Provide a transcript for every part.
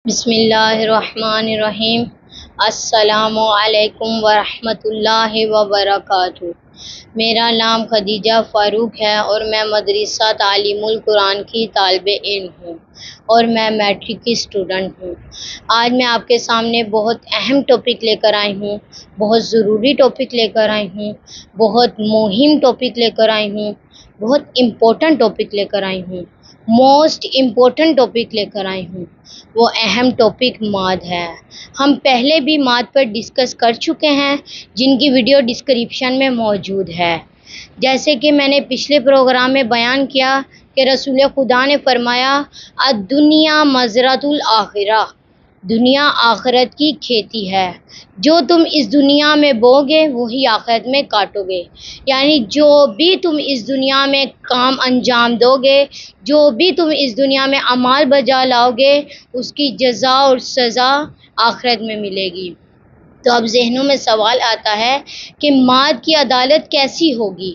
بسم اللہ الرحمن الرحیم۔ السلام علیکم ورحمۃ اللہ وبرکاتہ۔ میرا نام خدیجہ فاروق ہے اور میں مدرسہ تعلیم القرآن کی طالب علم ہوں اور میں میٹرک کی اسٹوڈنٹ ہوں۔ آج میں آپ کے سامنے بہت اہم ٹاپک لے کر آئی ہوں، بہت ضروری ٹاپک لے کر آئی ہوں، بہت مہم ٹاپک لے کر آئی ہوں، بہت امپورٹنٹ ٹاپک لے کر آئی ہوں، موسٹ امپورٹنٹ ٹاپک لے کر آئی ہوں۔ وہ اہم ٹاپک ماد ہے۔ ہم پہلے بھی ماد پر ڈسکس کر چکے ہیں، جن کی ویڈیو ڈسکرپشن میں موجود ہے۔ جیسے کہ میں نے پچھلے پروگرام میں بیان کیا کہ رسول خدا نے فرمایا الدنیا مزرعۃ الآخرہ، دنیا آخرت کی کھیتی ہے۔ جو تم اس دنیا میں بوگے وہی آخرت میں کاٹو گے، یعنی جو بھی تم اس دنیا میں کام انجام دو گے، جو بھی تم اس دنیا میں اعمال بجا لاؤ گے، اس کی جزا اور سزا آخرت میں ملے گی۔ تو اب ذہنوں میں سوال آتا ہے کہ ماد کی عدالت کیسی ہوگی؟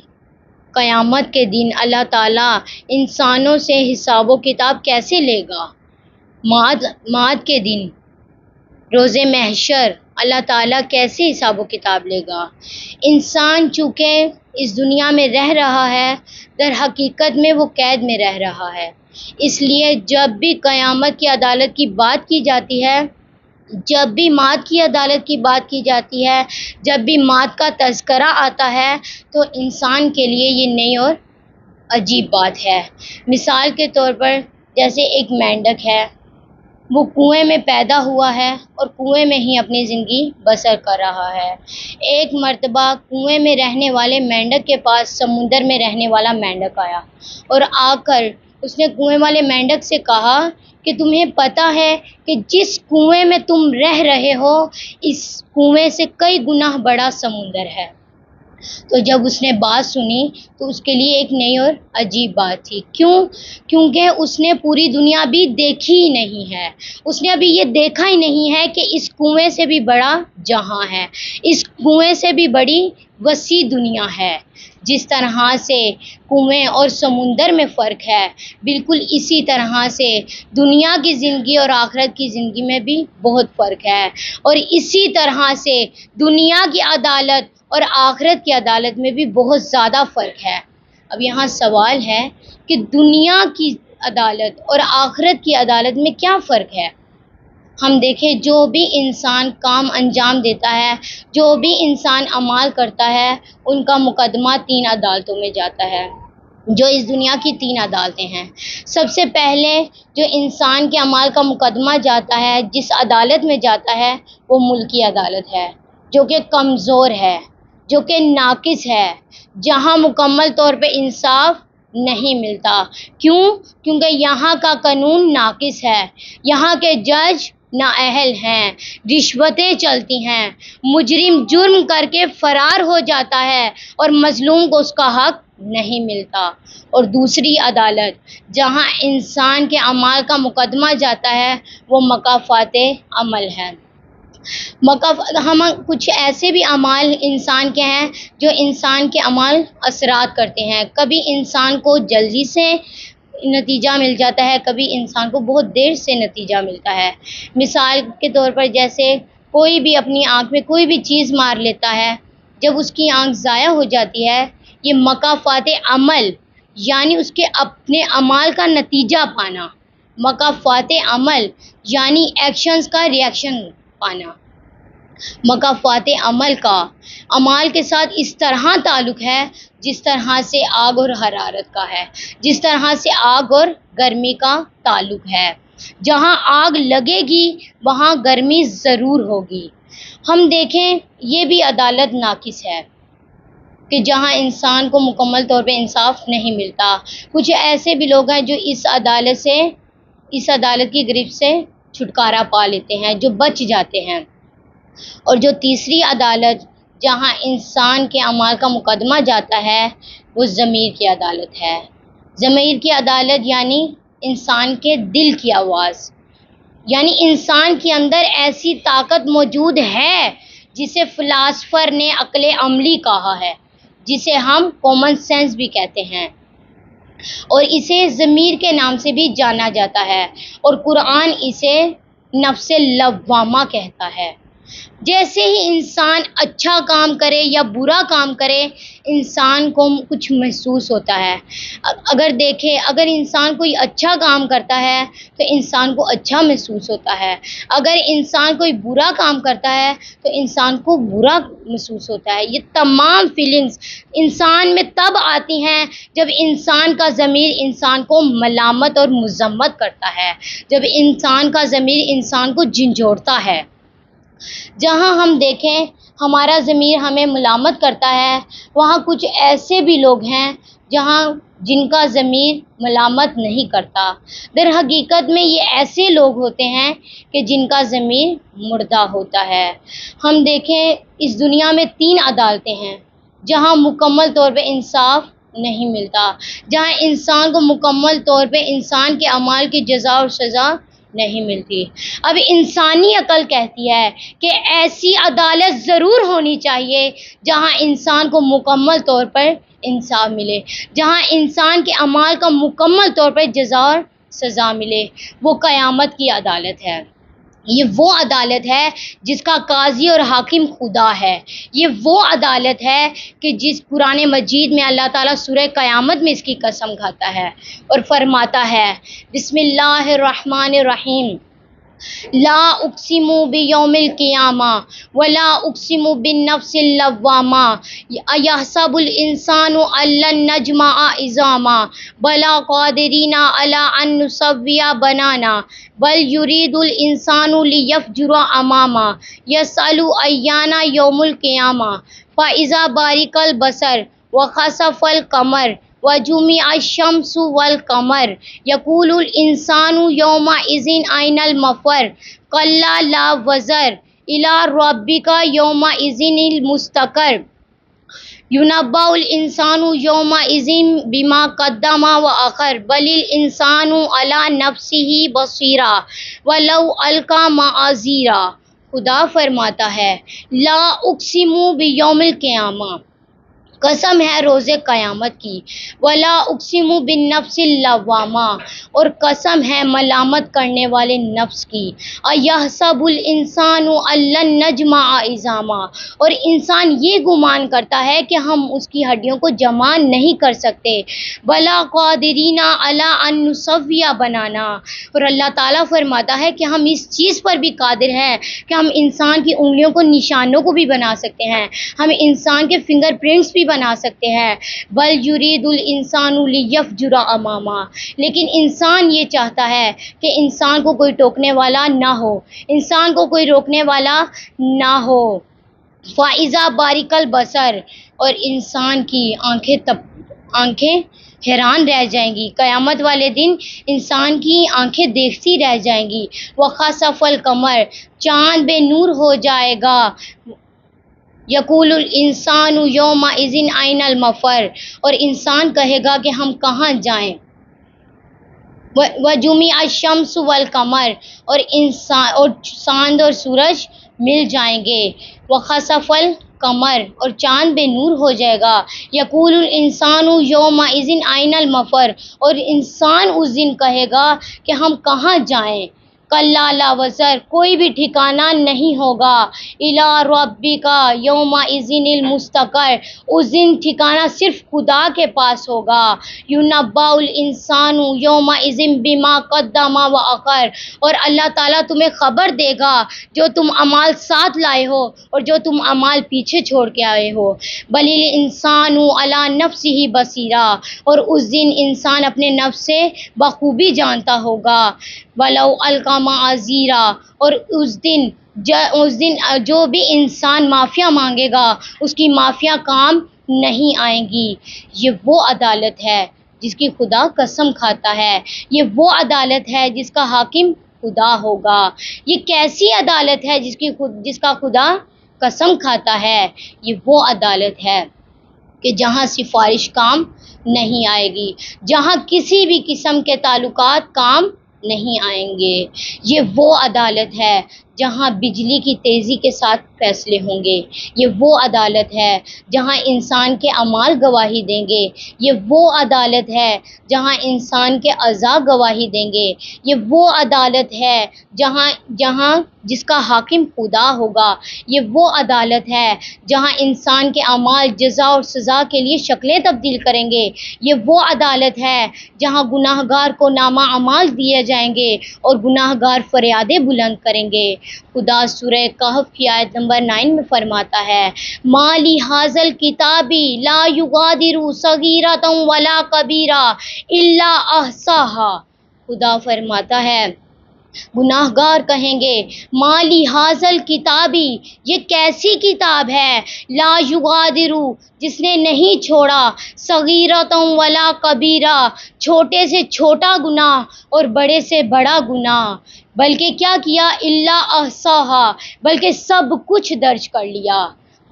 قیامت کے دن اللہ تعالیٰ انسانوں سے حساب و کتاب کیسے لے گا؟ ماد کے دن روز محشر اللہ تعالیٰ کیسے حساب و کتاب لے گا؟ انسان چونکہ اس دنیا میں رہ رہا ہے، در حقیقت میں وہ قید میں رہ رہا ہے۔ اس لیے جب بھی قیامت کی عدالت کی بات کی جاتی ہے، جب بھی ماد کی عدالت کی بات کی جاتی ہے، جب بھی ماد کا تذکرہ آتا ہے، تو انسان کے لیے یہ نئی اور عجیب بات ہے۔ مثال کے طور پر جیسے ایک مینڈک ہے، وہ کنویں میں پیدا ہوا ہے اور کنویں میں ہی اپنی زندگی بسر کر رہا ہے۔ ایک مرتبہ کنویں میں رہنے والے مینڈک کے پاس سمندر میں رہنے والا مینڈک آیا اور آ کر اس نے کنویں والے مینڈک سے کہا کہ تمہیں پتہ ہے کہ جس کنویں میں تم رہ رہے ہو، اس کنویں سے کئی گنا بڑا سمندر ہے۔ تو جب اس نے بات سنی تو اس کے لیے ایک نئی اور عجیب بات تھی۔ کیونکہ اس نے پوری دنیا بھی دیکھی ہی نہیں ہے، اس نے ابھی یہ دیکھا ہی نہیں ہے کہ اس کنویں سے بھی بڑا جہاں ہے، اس کنویں سے بھی بڑی وسیع دنیا ہے۔ جس طرح سے کنویں اور سمندر میں فرق ہے، بالکل اسی طرح سے دنیا کی زندگی اور آخرت کی زندگی میں بھی بہت فرق ہے، اور اسی طرح سے دنیا کی عدالت اور آخرت کی عدالت میں بھی بہت زیادہ فرق ہے۔ اب یہاں سوال ہے کہ دنیا کی عدالت اور آخرت کی عدالت میں کیا فرق ہے؟ ہم دیکھیں، جو بھی انسان کام انجام دیتا ہے، جو بھی انسان اعمال کرتا ہے، ان کا مقدمہ 3 عدالتوں میں جاتا ہے، جو اس دنیا کی 3 عدالتیں ہیں۔ سب سے پہلے جو انسان کے اعمال کا مقدمہ جاتا ہے، جس عدالت میں جاتا ہے، وہ ملکی عدالت ہے، جو کہ کمزور ہے، جو کہ ناقص ہے، جہاں مکمل طور پہ انصاف نہیں ملتا۔ کیونکہ یہاں کا قانون ناقص ہے، یہاں کے جج نااہل ہیں، رشوتیں چلتی ہیں، مجرم جرم کر کے فرار ہو جاتا ہے اور مظلوم کو اس کا حق نہیں ملتا۔ اور دوسری عدالت جہاں انسان کے اعمال کا مقدمہ جاتا ہے، وہ مکافات عمل ہے۔ ہم کچھ ایسے بھی اعمال انسان کے ہیں جو انسان کے اعمال اثرات کرتے ہیں۔ کبھی انسان کو جلدی سے نتیجہ مل جاتا ہے، کبھی انسان کو بہت دیر سے نتیجہ ملتا ہے۔ مثال کے طور پر جیسے کوئی بھی اپنی آنکھ میں کوئی بھی چیز مار لیتا ہے، جب اس کی آنکھ ضائع ہو جاتی ہے، یہ مکافات عمل یعنی اس کے اپنے اعمال کا نتیجہ پانا، مکافات عمل یعنی ایکشنز کا ریئیکشن پانا۔ مکافات عمل کا اعمال کے ساتھ اس طرح تعلق ہے جس طرح سے آگ اور حرارت کا ہے، جس طرح سے آگ اور گرمی کا تعلق ہے۔ جہاں آگ لگے گی وہاں گرمی ضرور ہوگی۔ ہم دیکھیں، یہ بھی عدالت ناقص ہے کہ جہاں انسان کو مکمل طور پہ انصاف نہیں ملتا۔ کچھ ایسے بھی لوگ ہیں جو اس عدالت کی گرفت سے چھٹکارا پا لیتے ہیں، جو بچ جاتے ہیں۔ اور جو تیسری عدالت جہاں انسان کے اعمال کا مقدمہ جاتا ہے، وہ ضمیر کی عدالت ہے۔ ضمیر کی عدالت یعنی انسان کے دل کی آواز، یعنی انسان کے اندر ایسی طاقت موجود ہے جسے فلاسفر نے عقل عملی کہا ہے، جسے ہم کامن سینس بھی کہتے ہیں، اور اسے ضمیر کے نام سے بھی جانا جاتا ہے، اور قرآن اسے نفس لوامہ کہتا ہے۔ جیسے ہی انسان اچھا کام کرے یا برا کام کرے انسان کو کچھ محسوس ہوتا ہے۔ اگر انسان کوئی اچھا کام کرتا ہے تو انسان کو اچھا محسوس ہوتا ہے، اگر انسان کوئی برا کام کرتا ہے تو انسان کو برا محسوس ہوتا ہے۔ یہ تمام فیلنگز انسان میں تب آتی ہیں جب انسان کا ضمیر انسان کو ملامت اور مذمت کرتا ہے، جب انسان کا ضمیر انسان کو جھنجھوڑتا ہے۔ جہاں ہم دیکھیں ہمارا ضمیر ہمیں ملامت کرتا ہے، وہاں کچھ ایسے بھی لوگ ہیں جن کا ضمیر ملامت نہیں کرتا۔ در حقیقت میں یہ ایسے لوگ ہوتے ہیں کہ جن کا ضمیر مردہ ہوتا ہے۔ ہم دیکھیں اس دنیا میں 3 عدالتیں ہیں جہاں مکمل طور پہ انصاف نہیں ملتا، جہاں انسان کو مکمل طور پہ انسان کے اعمال کی جزا اور سزا نہیں ملتی۔ اب انسانی عقل کہتی ہے کہ ایسی عدالت ضرور ہونی چاہیے جہاں انسان کو مکمل طور پر انصاف ملے، جہاں انسان کے اعمال کا مکمل طور پر جزا اور سزا ملے۔ وہ قیامت کی عدالت ہے۔ یہ وہ عدالت ہے جس کا قاضی اور حاکم خدا ہے۔ یہ وہ عدالت ہے کہ جس قرآن مجید میں اللہ تعالیٰ سورہ قیامت میں اس کی قسم کھاتا ہے اور فرماتا ہے بسم اللہ الرحمن الرحیم لا اقسم بیوم القیامہ ولا اقسم بالنفس اللوامہ ایحسب الانسان ان لن نجمع عظاما بلا قادرین علی ان نسوی بنانا بل یرید الانسان لیفجر اماما یسأل ایان یوم القیامہ فاذا برق البصر وخسف القمر وجمع الشمس والقمر یقول الانسان یومئذ این المفر کلا لا وزر الی ربک یومئذ المستقر ینبأ الانسان یومئذ بما قدم وأخر بل الانسان علی نفسہ بصیرہ ولو القی معاذیرہ۔ خدا فرماتا ہے لا اقسم بیوم القیامہ، قسم ہے روز قیامت کی، ولا اقسم بالنفس اللوامہ، اور قسم ہے ملامت کرنے والے نفس کی، ایحسب الانسان ان لن نجمع عظاما، اور انسان یہ گمان کرتا ہے کہ ہم اس کی ہڈیوں کو جمع نہیں کر سکتے، بلا قادرین علی ان نسوی بنانا، اور اللہ تعالیٰ فرماتا ہے کہ ہم اس چیز پر بھی قادر ہیں کہ ہم انسان کی انگلیوں کو نشانوں کو بھی بنا سکتے ہیں، ہم انسان کے فنگر پرنٹس بھی بنا سکتے ہیں، بل یرید الانسان لیفجر اماما، لیکن انسان یہ چاہتا ہے کہ انسان کو کوئی ٹوکنے والا نہ ہو، انسان کو کوئی روکنے والا نہ ہو۔ فاذا برق البصر، اور انسان کی آنکھیں حیران رہ جائیں گی، قیامت والے دن انسان کی آنکھیں دیکھتی رہ جائیں گی۔ وخسف القمر، چاند بے نور ہو جائے گا۔ یقول الانسان یومئذ این المفر، اور انسان کہے گا کہ ہم کہاں جائیں۔ وجمع الشمس والقمر، اور چاند اور سورج مل جائیں گے۔ وخسف القمر، اور چاند بے نور ہو جائے گا۔ یقول الانسان یومئذ این المفر، اور انسان اس دن کہے گا کہ ہم کہاں جائیں۔ کلا لا وزر، کوئی بھی ٹھکانہ نہیں ہوگا۔ الی ربک یومئذ المستقر، اس دن ٹھکانہ صرف خدا کے پاس ہوگا۔ ینبأ الانسان یومئذ بما قدم وأخر، اور اللہ تعالیٰ تمہیں خبر دے گا جو تم اعمال ساتھ لائے ہو اور جو تم اعمال پیچھے چھوڑ کے آئے ہو۔ بل الانسان علی نفسہ بصیرہ، اور اس دن انسان اپنے نفس سے بخوبی جانتا ہوگا۔ ولو القی معاذیرہ، اور اس دن جو بھی انسان معافیا مانگے گا اس کی معافیا کام نہیں آئیں گی۔ یہ وہ عدالت ہے جس کی خدا قسم کھاتا ہے، یہ وہ عدالت ہے جس کا حاکم خدا ہوگا۔ یہ کیسی عدالت ہے جس کا خدا قسم کھاتا ہے؟ یہ وہ عدالت ہے کہ جہاں سفارش کام نہیں آئے گی، جہاں کسی بھی قسم کے تعلقات کام نہیں آئیں گے۔ یہ وہ عدالت ہے جہاں بجلی کی تیزی کے ساتھ فیصلے ہوں گے۔ یہ وہ عدالت ہے جہاں انسان کے اعمال گواہی دیں گے۔ یہ وہ عدالت ہے جہاں انسان کے اعضاء گواہی دیں گے۔ یہ وہ عدالت ہے جہاں جس کا حاکم خدا ہوگا۔ یہ وہ عدالت ہے جہاں انسان کے اعمال جزا اور سزا کے لیے شکلیں تبدیل کریں گے۔ یہ وہ عدالت ہے جہاں گناہ گار کو نامہ اعمال دیے جائیں گے اور گناہ گار فریادیں بلند کریں گے۔ خدا سورہ کہف کی آیت نمبر 9 میں فرماتا ہے، ما لہذا الکتاب لا یغادر صغیرۃ ولا کبیرہ الا احصاها۔ خدا فرماتا ہے، گناہ گار کہیں گے، ما لہذا الکتاب، یہ کیسی کتاب ہے، لا یغادر، جس نے نہیں چھوڑا، صغیرۃ ولا کبیرہ، چھوٹے سے چھوٹا گناہ اور بڑے سے بڑا گناہ، بلکہ کیا کیا، الا احصاها، بلکہ سب کچھ درج کر لیا۔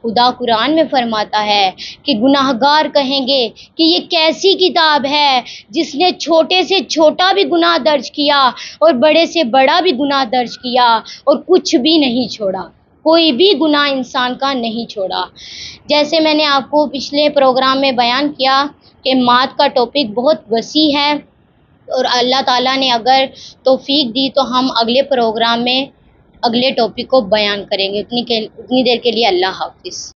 خدا قرآن میں فرماتا ہے کہ گناہ گار کہیں گے کہ یہ کیسی کتاب ہے جس نے چھوٹے سے چھوٹا بھی گناہ درج کیا اور بڑے سے بڑا بھی گناہ درج کیا اور کچھ بھی نہیں چھوڑا، کوئی بھی گناہ انسان کا نہیں چھوڑا۔ جیسے میں نے آپ کو پچھلے پروگرام میں بیان کیا کہ مات کا ٹاپک بہت وسیع ہے، اور اللہ تعالیٰ نے اگر توفیق دی تو ہم اگلے پروگرام میں اگلے ٹاپک کو بیان کریں گے۔ اتنی دیر کے لیے اللہ حافظ۔